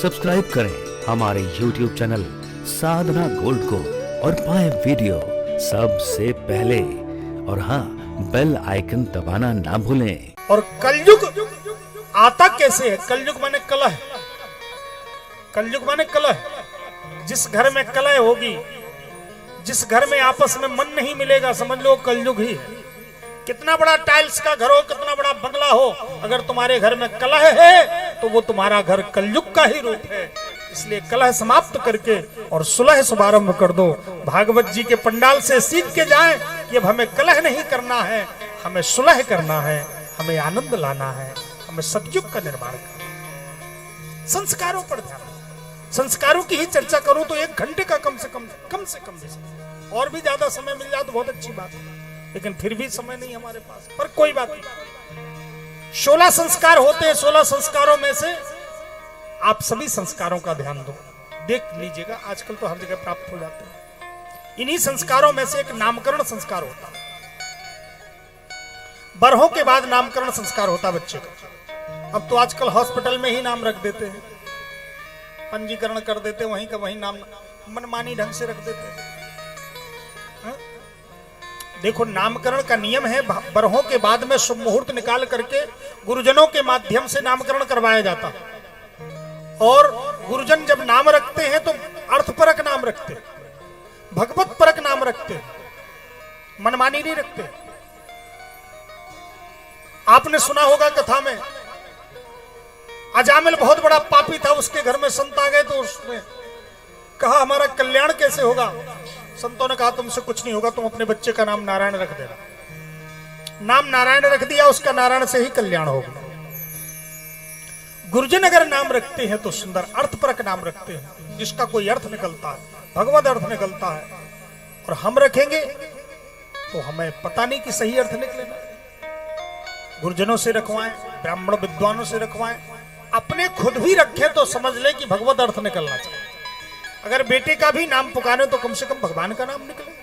Subscribe करें हमारे YouTube channel साधना gold को और पाएं वीडियो सबसे पहले। और हाँ, बेल आइकन दबाना ना भूलें। और कलयुग आता कैसे है? कलयुग माने कलह। कलयुग माने कलह। जिस घर में कलह होगी, जिस घर में आपस में मन नहीं मिलेगा, समझ लो कलयुग ही है। कितना बड़ा टाइल्स का घर हो, कितना बड़ा बंगला हो, अगर तुम्हारे घर में कलह है तो वो तुम्हारा घर कलयुग का ही रूप है। इसलिए कलह समाप्त करके और सुलह शुभारंभ कर दो। भागवत जी के पंडाल से सीख के जाएं कि अब हमें कलह नहीं करना है, हमें सुलह करना है, हमें आनंद लाना है, हमें सतयुग का निर्माण करना है। संस्कारों पर ध्यान, संस्कारों की ही चर्चा करूं तो 1 घंटे का कम से कम और भी ज्यादा समय मिल जाए तो बहुत अच्छी बात है, लेकिन फिर भी समय नहीं हमारे पास। पर कोई बात नहीं, 16 संस्कार होते हैं। 16 संस्कारों में से आप सभी संस्कारों का ध्यान दो, देख लीजिएगा। आजकल तो हर जगह प्राप्त हो जाते हैं। इन्हीं संस्कारों में से एक नामकरण संस्कार होता है। बरहों के बाद नामकरण संस्कार होता है बच्चे का। अब तो आजकल हॉस्पिटल में ही नाम रख देते हैं, पंजीकरण कर देते हैं, वहीं का वहीं नाम मनमानी ढंग से रख देते हैं। देखो, नामकरण का नियम है, बरहों के बाद में शुभ मुहूर्त निकाल करके गुरुजनों के माध्यम से नामकरण करवाया जाता है। और गुरुजन जब नाम रखते हैं तो अर्थपरक नाम रखते, भगवत परक नाम रखते, मनमानी नहीं रखते। आपने सुना होगा कथा में, अजामिल बहुत बड़ा पापी था, उसके घर में संत आ गए तो उसने कहा हमारा कल्याण कैसे होगा? संतों ने कहा तुमसे कुछ नहीं होगा, तुम अपने बच्चे का नाम नारायण रख देना। नाम नारायण रख दिया, उसका नारायण से ही कल्याण होगा। गुरुजन अगर नाम रखते हैं तो सुंदर अर्थपरक नाम रखते हैं, जिसका कोई अर्थ निकलता है, भगवत अर्थ निकलता है। और हम रखेंगे तो हमें पता नहीं कि सही अर्थ निकलेगा। गुरुजनों से रखवाएं, ब्राह्मण विद्वानों से रखवाएं, अपने खुद भी रखें तो समझ ले कि भगवत अर्थ निकलना चाहिए। अगर बेटे का भी नाम पुकारे तो कम से कम भगवान का नाम निकले।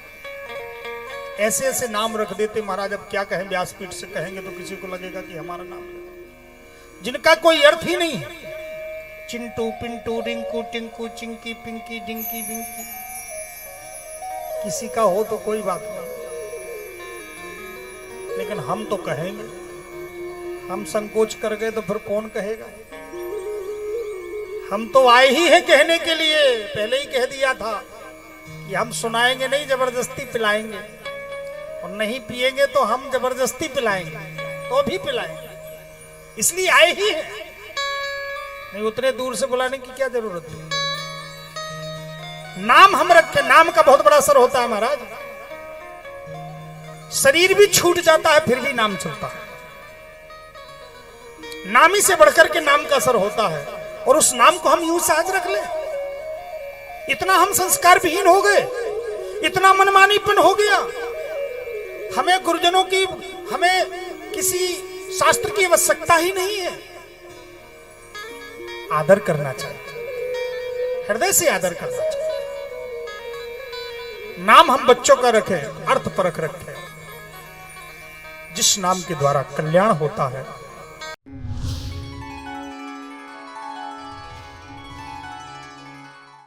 ऐसे ऐसे नाम रख देते महाराज, अब क्या कहें, व्यासपीठ से कहेंगे तो किसी को लगेगा कि हमारा नाम है, जिनका कोई अर्थ ही नहीं है। चिंटू, पिंटू, रिंकू, टिंकू, चिंकी, पिंकी, डिंकी, बिंकी, किसी का हो तो कोई बात नहीं, लेकिन हम तो कहेंगे। हम संकोच कर गए तो फिर कौन कहेगा? हम तो आए ही हैं कहने के लिए। पहले ही कह दिया था कि हम सुनाएंगे नहीं, जबरदस्ती पिलाएंगे, और नहीं पिएंगे तो हम जबरदस्ती पिलाएंगे, तो भी पिलाएंगे। इसलिए आए ही हैं, नहीं उतने दूर से बुलाने की क्या जरूरत है। नाम हम रखे, नाम का बहुत बड़ा असर होता है महाराज। शरीर भी छूट जाता है फिर भी नाम चलता है। नाम ही से बढ़कर के नाम का असर होता है, और उस नाम को हम यूं सहज रख ले। इतना हम संस्कार विहीन हो गए, इतना मनमानीपन हो गया। हमें गुरुजनों की, हमें किसी शास्त्र की आवश्यकता ही नहीं है। आदर करना चाहिए, हृदय से आदर करना चाहिए। नाम हम बच्चों का रखें, अर्थपरक रखें, जिस नाम के द्वारा कल्याण होता है